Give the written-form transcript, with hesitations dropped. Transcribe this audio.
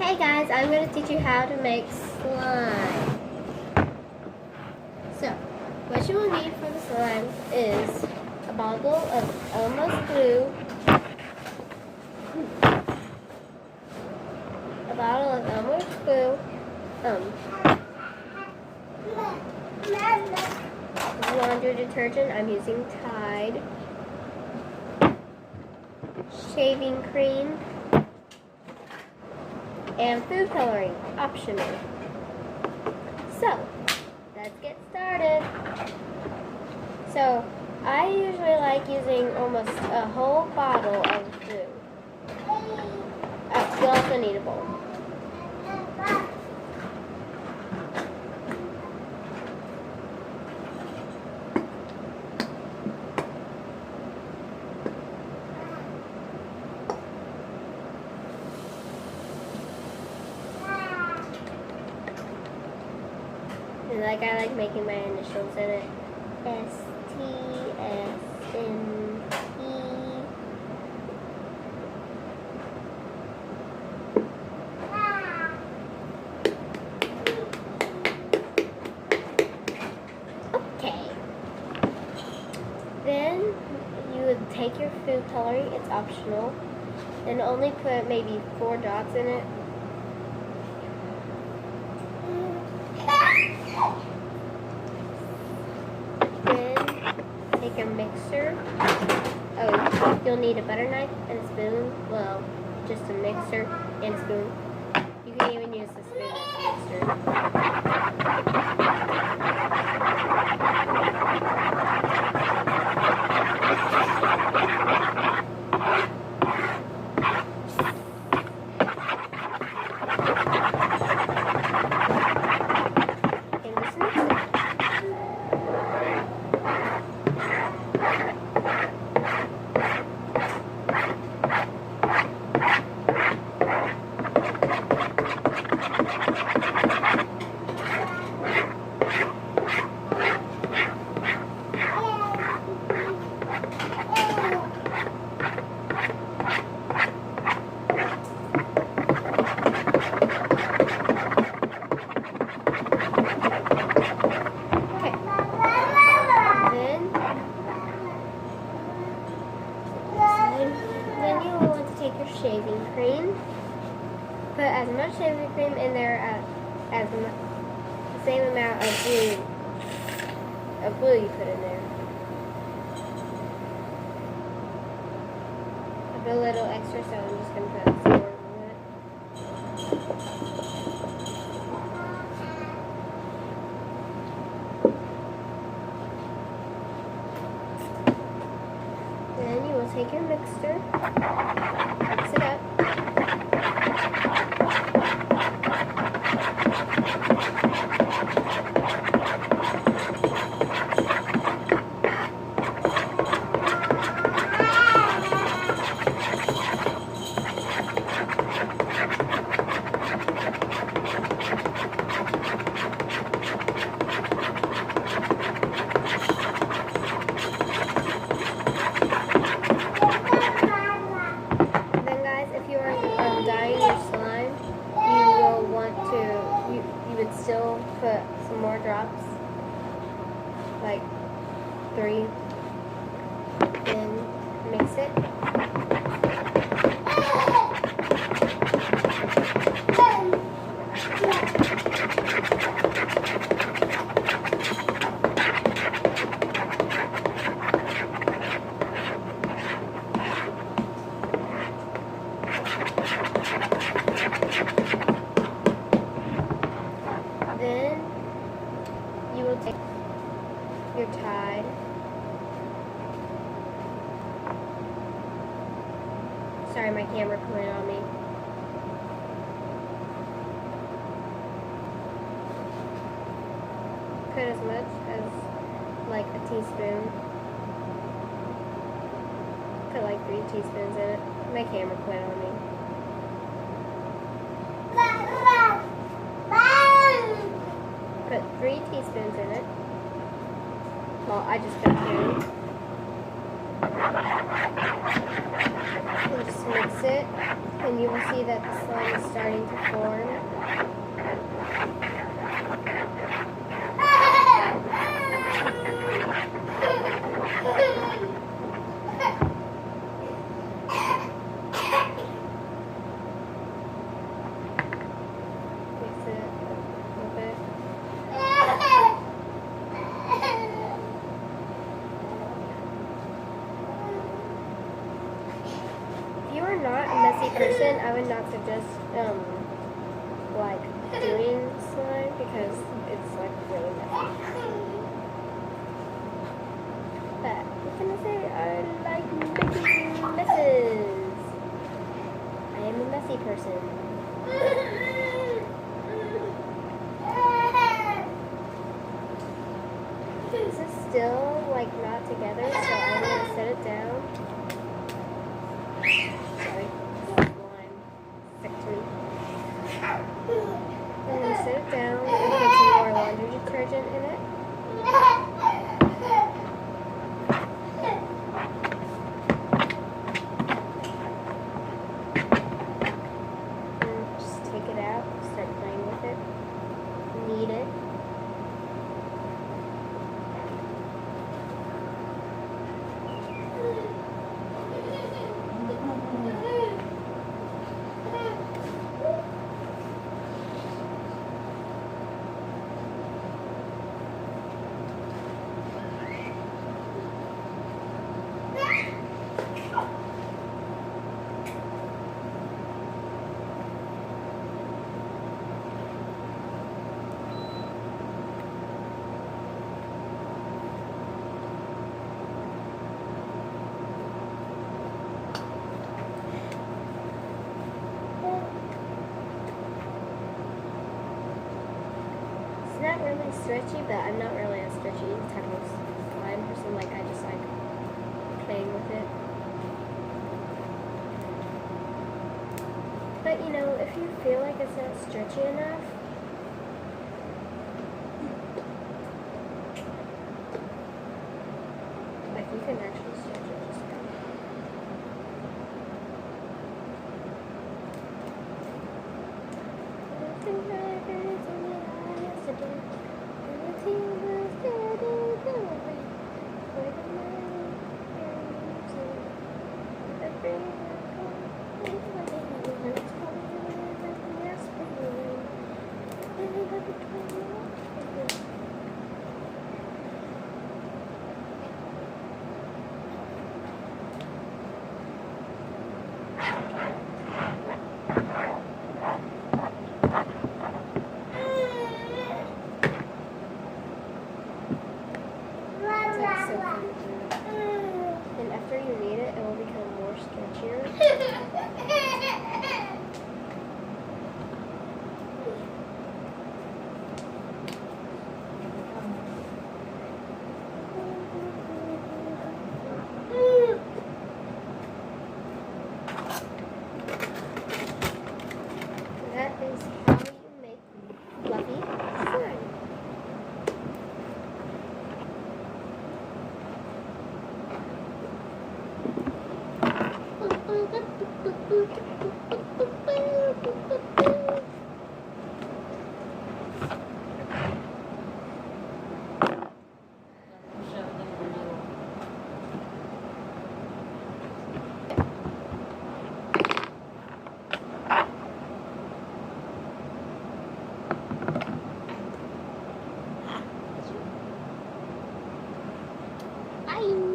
Hey guys, I'm going to teach you how to make slime. So, what you will need for the slime is a bottle of Elmo's glue, laundry detergent, I'm using Tide, shaving cream, and food coloring, optional. So, let's get started. So, I usually like using almost a whole bottle of glue. You also need a bowl. And I like making my initials in it. S-T-S-N-E. Okay. Then you would take your food coloring, it's optional, and only put maybe 4 dots in it. Take your mixer. Oh, you'll need a butter knife and a spoon. Well, just a mixer and a spoon. You can even use the spoon as a mixer. Shaving cream. Put as much shaving cream in there as the same amount of glue you put in there. I put a little extra, so I'm just going to put some more in it. Then you will take your mixture. Mix it up. You would still put some more drops, like 3, then mix it. Then you will take your Tide, sorry my camera went on me, put as much as like a teaspoon, put like 3 teaspoons in it, my camera went on me. Put 3 teaspoons in it. Well, I just put 2. And just mix it. and you will see that the slime is starting to form. Mix it a little bit. If you are not a messy person, I would not suggest like doing slime because it's like really messy. But what can I say? I like making messes. I am a messy person. This is still like not together, so I'm gonna set it down. Sorry, slime stuck to me. I'm gonna set it down and put some more laundry detergent in it. And just take it out, start playing with it, knead it. It's not really stretchy, but I'm not really a stretchy type of slime person. Like, I just like playing with it. But you know, if you feel like it's not stretchy enough, like you can actually stretch it just fine. And after you knead it, it will become more stretchier. That is how you make fluffy slime. Bye.